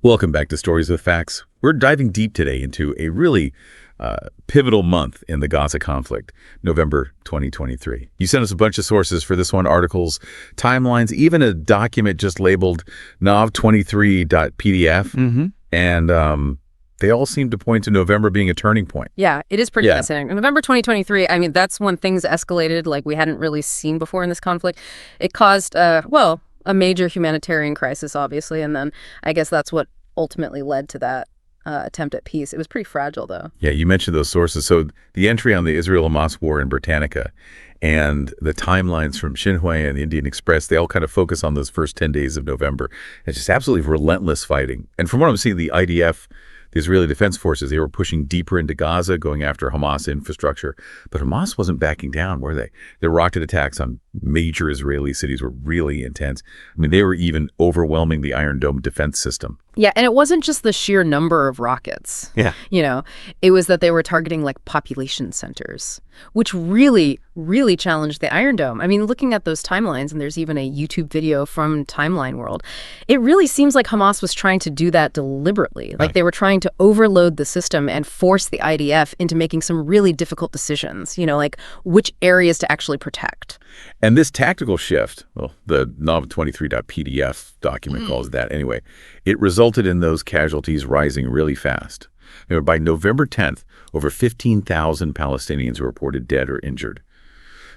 Welcome back to Stories with Facts. We're diving deep today into a really pivotal month in the Gaza conflict, November 2023. You sent us a bunch of sources for this one, articles, timelines, even a document just labeled nov23.pdf. And they all seem to point to November being a turning point. Yeah, it is pretty fascinating. November 2023, I mean, that's when things escalated like we hadn't really seen before in this conflict. It caused, a major humanitarian crisis, obviously, and then I guess that's what ultimately led to that attempt at peace. It was pretty fragile, though. Yeah, you mentioned those sources. So the entry on the Israel-Hamas war in Britannica and the timelines from Xinhua and the Indian Express, they all kind of focus on those first 10 days of November. It's just absolutely relentless fighting. And from what I'm seeing, the IDF, the Israeli Defense Forces, they were pushing deeper into Gaza, going after Hamas infrastructure. But Hamas wasn't backing down, were they? Their rocket attacks on major Israeli cities were really intense. I mean, they were even overwhelming the Iron Dome defense system. Yeah, and it wasn't just the sheer number of rockets. Yeah. You know, it was that they were targeting like population centers, which really challenged the Iron Dome. I mean, looking at those timelines, and there's even a YouTube video from Timeline World, it really seems like Hamas was trying to do that deliberately. Like they were trying to overload the system and force the IDF into making some really difficult decisions, you know, like which areas to actually protect. And this tactical shift, well, the nov23.pdf document calls it that anyway, it resulted in those casualties rising really fast. You know, by November 10th, over 15,000 Palestinians were reported dead or injured.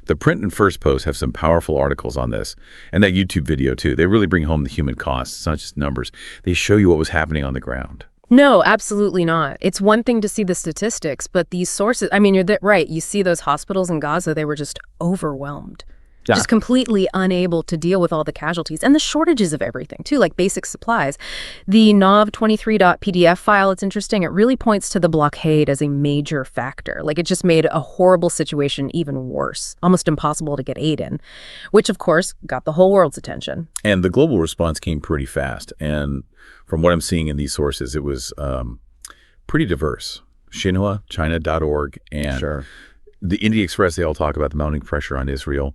The print and First Post have some powerful articles on this, and that YouTube video too. They really bring home the human costs. It's not just numbers. They show you what was happening on the ground. No, absolutely not. It's one thing to see the statistics, but these sources, I mean, you're right. You see those hospitals in Gaza, they were just overwhelmed. Yeah. Just completely unable to deal with all the casualties and the shortages of everything, too, like basic supplies. The nov23.pdf file, it's interesting. It really points to the blockade as a major factor. Like it just made a horrible situation even worse, almost impossible to get aid in, which, of course, got the whole world's attention. And the global response came pretty fast. And from what I'm seeing in these sources, it was pretty diverse. Xinhua, China.org, and the Indian Express, they all talk about the mounting pressure on Israel.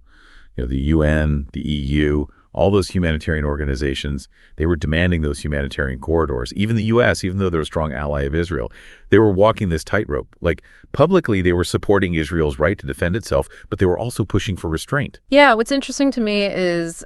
You know, the UN, the EU, all those humanitarian organizations, they were demanding those humanitarian corridors. Even the U.S., even though they're a strong ally of Israel, they were walking this tightrope. Like, publicly, they were supporting Israel's right to defend itself, but they were also pushing for restraint. Yeah, what's interesting to me is,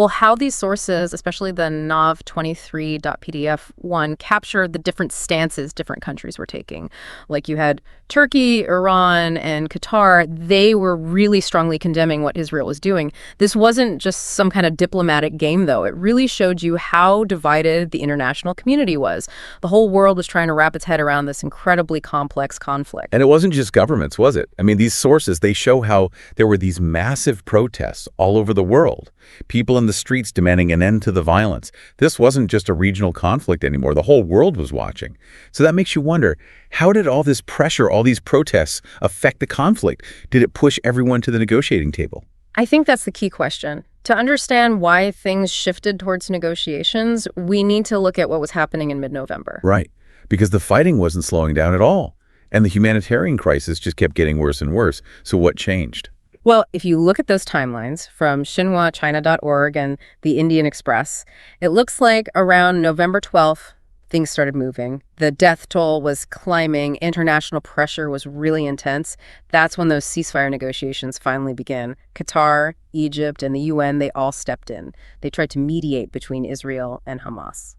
how these sources, especially the nov23.pdf one, capture the different stances different countries were taking. Like you had Turkey, Iran, and Qatar. They were really strongly condemning what Israel was doing. This wasn't just some kind of diplomatic game, though. It really showed you how divided the international community was. The whole world was trying to wrap its head around this incredibly complex conflict. And it wasn't just governments, was it? I mean, these sources, they show how there were these massive protests all over the world. People in the streets demanding an end to the violence. This wasn't just a regional conflict anymore. The whole world was watching. So that makes you wonder, how did all this pressure, all these protests affect the conflict? Did it push everyone to the negotiating table? I think that's the key question. To understand why things shifted towards negotiations, we need to look at what was happening in mid-November. Right, because the fighting wasn't slowing down at all. And the humanitarian crisis just kept getting worse and worse. So what changed? Well, if you look at those timelines from Xinhua, China.org, and the Indian Express, it looks like around November 12th, things started moving. The death toll was climbing. International pressure was really intense. That's when those ceasefire negotiations finally began. Qatar, Egypt, and the UN, they all stepped in. They tried to mediate between Israel and Hamas.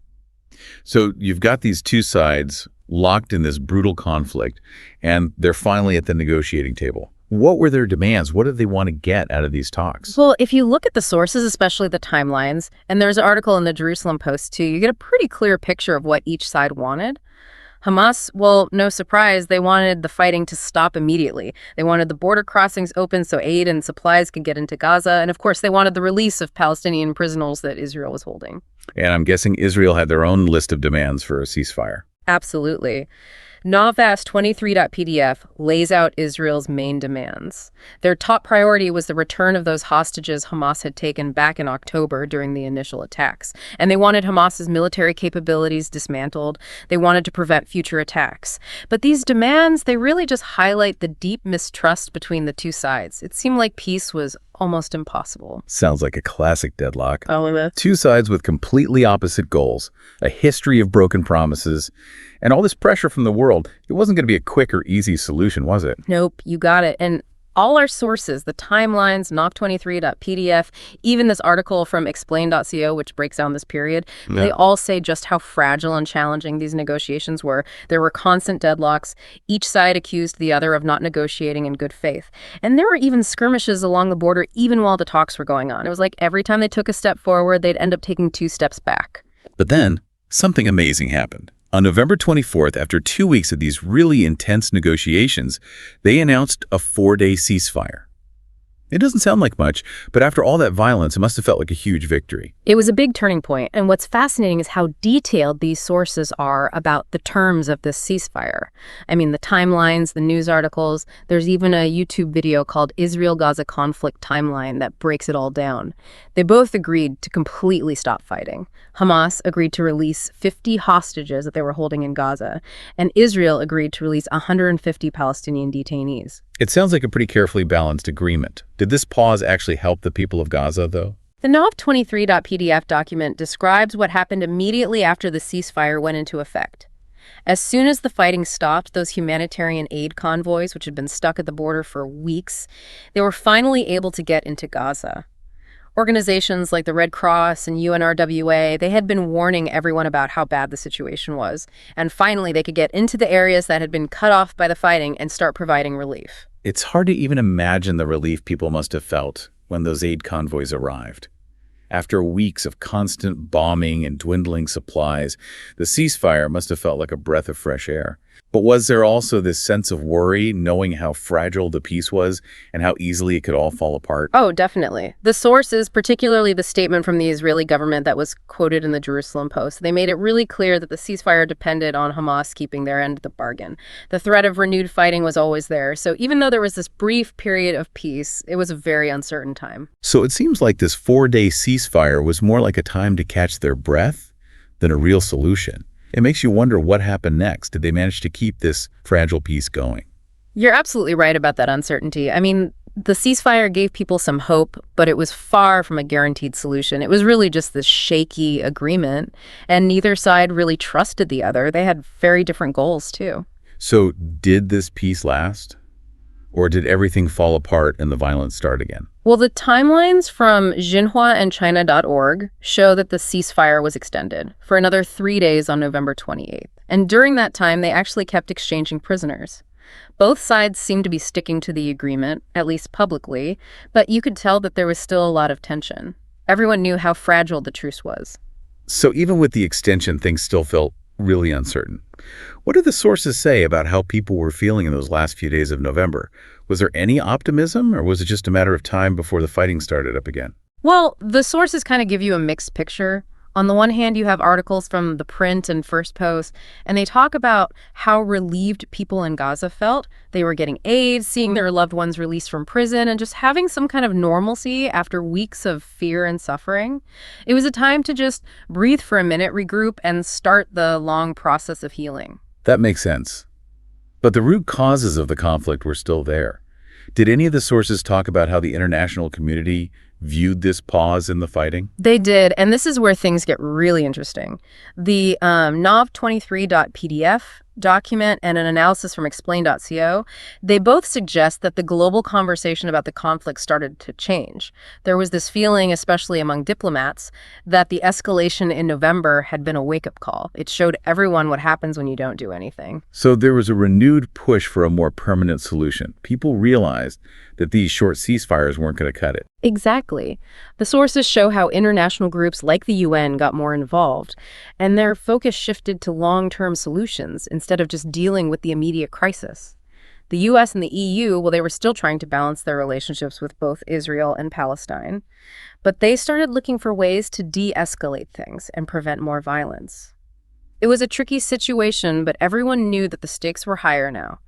So you've got these two sides locked in this brutal conflict, and they're finally at the negotiating table. What were their demands? What did they want to get out of these talks? Well, if you look at the sources, especially the timelines, and there's an article in the Jerusalem Post too, you get a pretty clear picture of what each side wanted. Hamas, well, no surprise, they wanted the fighting to stop immediately. They wanted the border crossings open so aid and supplies could get into Gaza. And of course, they wanted the release of Palestinian prisoners that Israel was holding. And I'm guessing Israel had their own list of demands for a ceasefire. Absolutely. nov23.pdf lays out Israel's main demands. Their top priority was the return of those hostages Hamas had taken back in October during the initial attacks. And they wanted Hamas's military capabilities dismantled. They wanted to prevent future attacks. But these demands, they really just highlight the deep mistrust between the two sides. It seemed like peace was almost impossible. Sounds like a classic deadlock. Oh, two sides with completely opposite goals, a history of broken promises, and all this pressure from the world. It wasn't going to be a quick or easy solution, was it? Nope, you got it. And all our sources, the timelines, NOV23.pdf, even this article from explain.co, which breaks down this period, they all say just how fragile and challenging these negotiations were. There were constant deadlocks. Each side accused the other of not negotiating in good faith. And there were even skirmishes along the border even while the talks were going on. It was like every time they took a step forward, they'd end up taking 2 steps back. But then, something amazing happened. On November 24th, after 2 weeks of these really intense negotiations, they announced a 4-day ceasefire. It doesn't sound like much, but after all that violence, it must have felt like a huge victory. It was a big turning point, and what's fascinating is how detailed these sources are about the terms of this ceasefire. I mean, the timelines, the news articles, there's even a YouTube video called Israel-Gaza Conflict Timeline that breaks it all down. They both agreed to completely stop fighting. Hamas agreed to release 50 hostages that they were holding in Gaza, and Israel agreed to release 150 Palestinian detainees. It sounds like a pretty carefully balanced agreement. Did this pause actually help the people of Gaza, though? The NOV23.pdf document describes what happened immediately after the ceasefire went into effect. As soon as the fighting stopped, those humanitarian aid convoys, which had been stuck at the border for weeks, they were finally able to get into Gaza. Organizations like the Red Cross and UNRWA, they had been warning everyone about how bad the situation was. And finally, they could get into the areas that had been cut off by the fighting and start providing relief. It's hard to even imagine the relief people must have felt when those aid convoys arrived. After weeks of constant bombing and dwindling supplies, the ceasefire must have felt like a breath of fresh air. But was there also this sense of worry, knowing how fragile the peace was and how easily it could all fall apart? Oh, definitely. The sources, particularly the statement from the Israeli government that was quoted in the Jerusalem Post, they made it really clear that the ceasefire depended on Hamas keeping their end of the bargain. The threat of renewed fighting was always there. So even though there was this brief period of peace, it was a very uncertain time. So it seems like this 4-day ceasefire was more like a time to catch their breath than a real solution. It makes you wonder what happened next. Did they manage to keep this fragile peace going? You're absolutely right about that uncertainty. I mean, the ceasefire gave people some hope, but it was far from a guaranteed solution. It was really just this shaky agreement, and neither side really trusted the other. They had very different goals, too. So did this peace last? Or did everything fall apart and the violence start again? Well, the timelines from Xinhua and China.org show that the ceasefire was extended for another 3 days on November 28th. And during that time, they actually kept exchanging prisoners. Both sides seemed to be sticking to the agreement, at least publicly, but you could tell that there was still a lot of tension. Everyone knew how fragile the truce was. So even with the extension, things still felt really uncertain. What do the sources say about how people were feeling in those last few days of November? Was there any optimism, or was it just a matter of time before the fighting started up again? Well, the sources kind of give you a mixed picture. On the one hand, you have articles from the Print and First Post, and they talk about how relieved people in Gaza felt. They were getting aid, seeing their loved ones released from prison, and just having some kind of normalcy after weeks of fear and suffering. It was a time to just breathe for a minute, regroup, and start the long process of healing. That makes sense. But the root causes of the conflict were still there. Did any of the sources talk about how the international community viewed this pause in the fighting? They did, and this is where things get really interesting. The NOV23.pdf document and an analysis from explain.co, they both suggest that the global conversation about the conflict started to change. There was this feeling, especially among diplomats, that the escalation in November had been a wake-up call. It showed everyone what happens when you don't do anything. So there was a renewed push for a more permanent solution. People realized that these short ceasefires weren't going to cut it. Exactly. The sources show how international groups like the UN got more involved, and their focus shifted to long-term solutions instead of just dealing with the immediate crisis. The US and the EU, well, they were still trying to balance their relationships with both Israel and Palestine, but they started looking for ways to de-escalate things and prevent more violence. It was a tricky situation, but everyone knew that the stakes were higher now.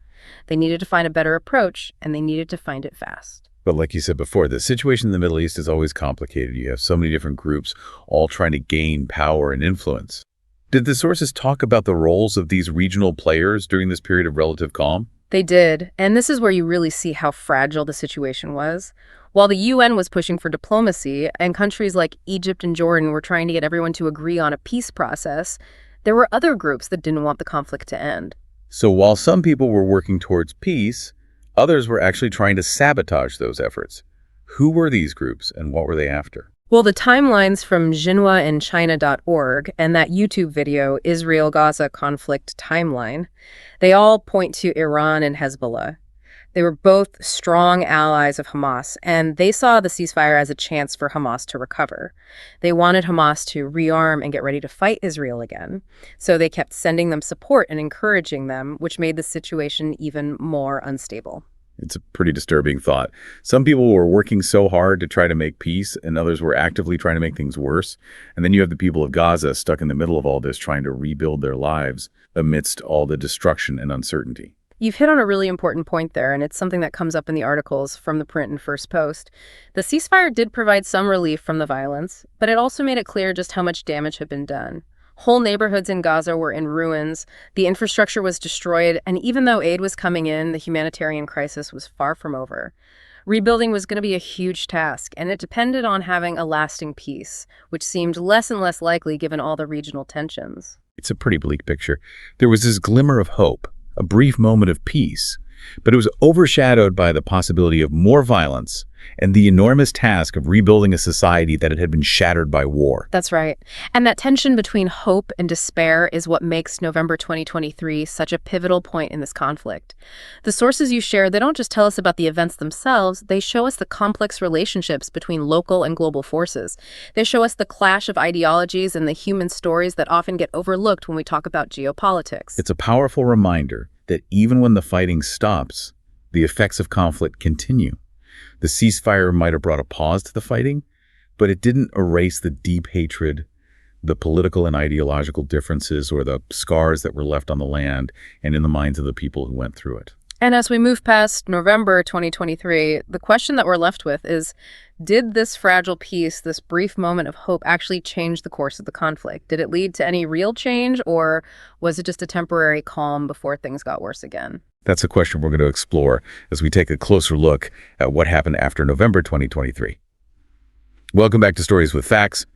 They needed to find a better approach, and they needed to find it fast. But like you said before, the situation in the Middle East is always complicated. You have so many different groups all trying to gain power and influence. Did the sources talk about the roles of these regional players during this period of relative calm? They did, and this is where you really see how fragile the situation was. While the UN was pushing for diplomacy and countries like Egypt and Jordan were trying to get everyone to agree on a peace process, there were other groups that didn't want the conflict to end. So while some people were working towards peace, others were actually trying to sabotage those efforts. Who were these groups and what were they after? Well, the timelines from Xinhua and China.org and that YouTube video, Israel-Gaza Conflict Timeline, they all point to Iran and Hezbollah. They were both strong allies of Hamas, and they saw the ceasefire as a chance for Hamas to recover. They wanted Hamas to rearm and get ready to fight Israel again. So they kept sending them support and encouraging them, which made the situation even more unstable. It's a pretty disturbing thought. Some people were working so hard to try to make peace, and others were actively trying to make things worse. And then you have the people of Gaza stuck in the middle of all this, trying to rebuild their lives amidst all the destruction and uncertainty. You've hit on a really important point there, and it's something that comes up in the articles from the print and First Post. The ceasefire did provide some relief from the violence, but it also made it clear just how much damage had been done. Whole neighborhoods in Gaza were in ruins, the infrastructure was destroyed, and even though aid was coming in, the humanitarian crisis was far from over. Rebuilding was going to be a huge task, and it depended on having a lasting peace, which seemed less and less likely given all the regional tensions. It's a pretty bleak picture. There was this glimmer of hope, a brief moment of peace, but it was overshadowed by the possibility of more violence and the enormous task of rebuilding a society that had been shattered by war. That's right. And that tension between hope and despair is what makes November 2023 such a pivotal point in this conflict. The sources you share, they don't just tell us about the events themselves, they show us the complex relationships between local and global forces. They show us the clash of ideologies and the human stories that often get overlooked when we talk about geopolitics. It's a powerful reminder that even when the fighting stops, the effects of conflict continue. The ceasefire might have brought a pause to the fighting, but it didn't erase the deep hatred, the political and ideological differences, or the scars that were left on the land and in the minds of the people who went through it. And as we move past November 2023, the question that we're left with is, did this fragile peace, this brief moment of hope, actually change the course of the conflict? Did it lead to any real change, or was it just a temporary calm before things got worse again? That's a question we're going to explore as we take a closer look at what happened after November 2023. Welcome back to Stories with Facts.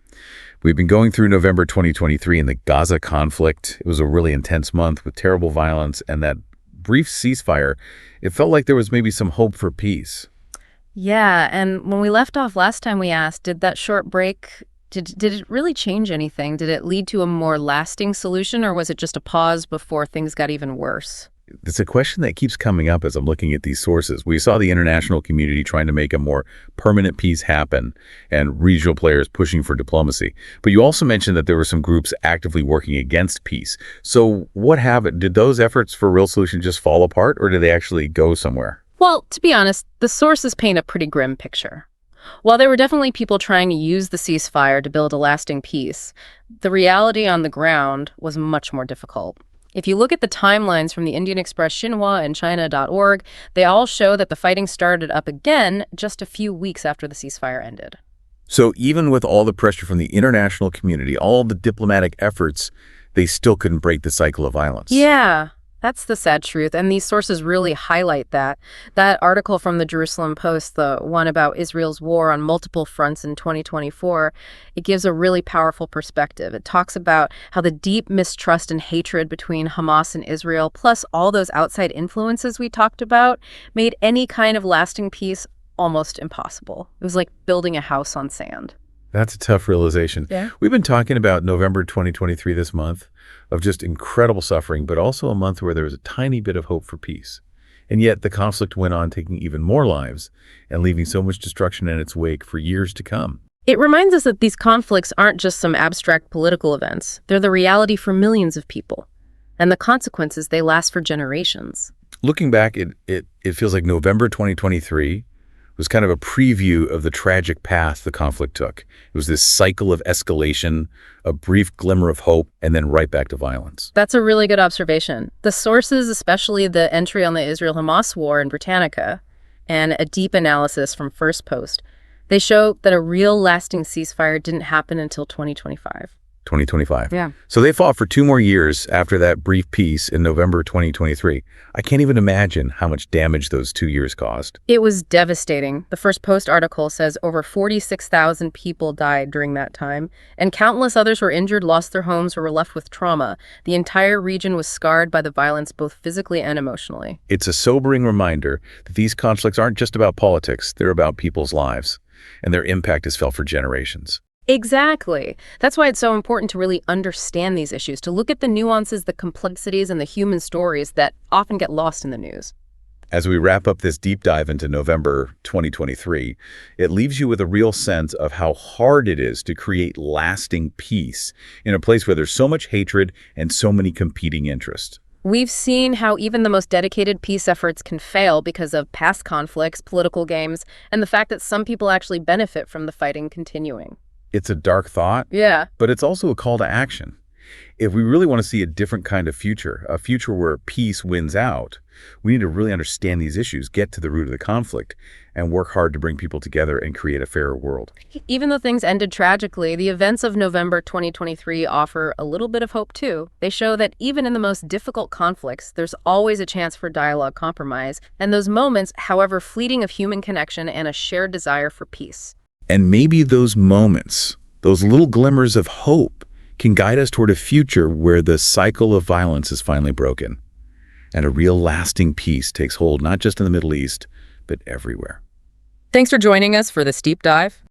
We've been going through November 2023 in the Gaza conflict. It was a really intense month with terrible violence and that brief ceasefire. It felt like there was maybe some hope for peace. Yeah, and when we left off last time, we asked, did that short break, did it really change anything? Did it lead to a more lasting solution, or was it just a pause before things got even worse? It's a question that keeps coming up as I'm looking at these sources. We saw the international community trying to make a more permanent peace happen and regional players pushing for diplomacy. But you also mentioned that there were some groups actively working against peace. So what happened? Did those efforts for a real solution just fall apart, or did they actually go somewhere? Well, to be honest, the sources paint a pretty grim picture. While there were definitely people trying to use the ceasefire to build a lasting peace, the reality on the ground was much more difficult. If you look at the timelines from the Indian Express, Xinhua, and China.org, they all show that the fighting started up again just a few weeks after the ceasefire ended. So even with all the pressure from the international community, all the diplomatic efforts, they still couldn't break the cycle of violence. Yeah, that's the sad truth, and these sources really highlight that. That article from the Jerusalem Post, the one about Israel's war on multiple fronts in 2024, it gives a really powerful perspective. It talks about how the deep mistrust and hatred between Hamas and Israel, plus all those outside influences we talked about, made any kind of lasting peace almost impossible. It was like building a house on sand. That's a tough realization. Yeah. We've been talking about November 2023 this month of just incredible suffering, but also a month where there was a tiny bit of hope for peace. And yet the conflict went on, taking even more lives and leaving so much destruction in its wake for years to come. It reminds us that these conflicts aren't just some abstract political events. They're the reality for millions of people. And the consequences, they last for generations. Looking back, it feels like November 2023 was kind of a preview of the tragic path the conflict took. It was this cycle of escalation, a brief glimmer of hope, and then right back to violence. That's a really good observation. The sources, especially the entry on the Israel-Hamas war in Britannica, and a deep analysis from First Post, they show that a real lasting ceasefire didn't happen until 2025. 2025. Yeah. So they fought for 2 more years after that brief peace in November 2023. I can't even imagine how much damage those 2 years caused. It was devastating. The first Post article says over 46,000 people died during that time, and countless others were injured, lost their homes, or were left with trauma. The entire region was scarred by the violence both physically and emotionally. It's a sobering reminder that these conflicts aren't just about politics, they're about people's lives, and their impact is felt for generations. Exactly. That's why it's so important to really understand these issues, to look at the nuances, the complexities, and the human stories that often get lost in the news. As we wrap up this deep dive into November 2023, it leaves you with a real sense of how hard it is to create lasting peace in a place where there's so much hatred and so many competing interests. We've seen how even the most dedicated peace efforts can fail because of past conflicts, political games, and the fact that some people actually benefit from the fighting continuing. It's a dark thought, Yeah. but it's also a call to action. If we really want to see a different kind of future, a future where peace wins out, we need to really understand these issues, get to the root of the conflict, and work hard to bring people together and create a fairer world. Even though things ended tragically, the events of November 2023 offer a little bit of hope too. They show that even in the most difficult conflicts, there's always a chance for dialogue, compromise, and those moments, however fleeting, of human connection and a shared desire for peace. And maybe those moments, those little glimmers of hope, can guide us toward a future where the cycle of violence is finally broken and a real lasting peace takes hold, not just in the Middle East, but everywhere. Thanks for joining us for this deep dive.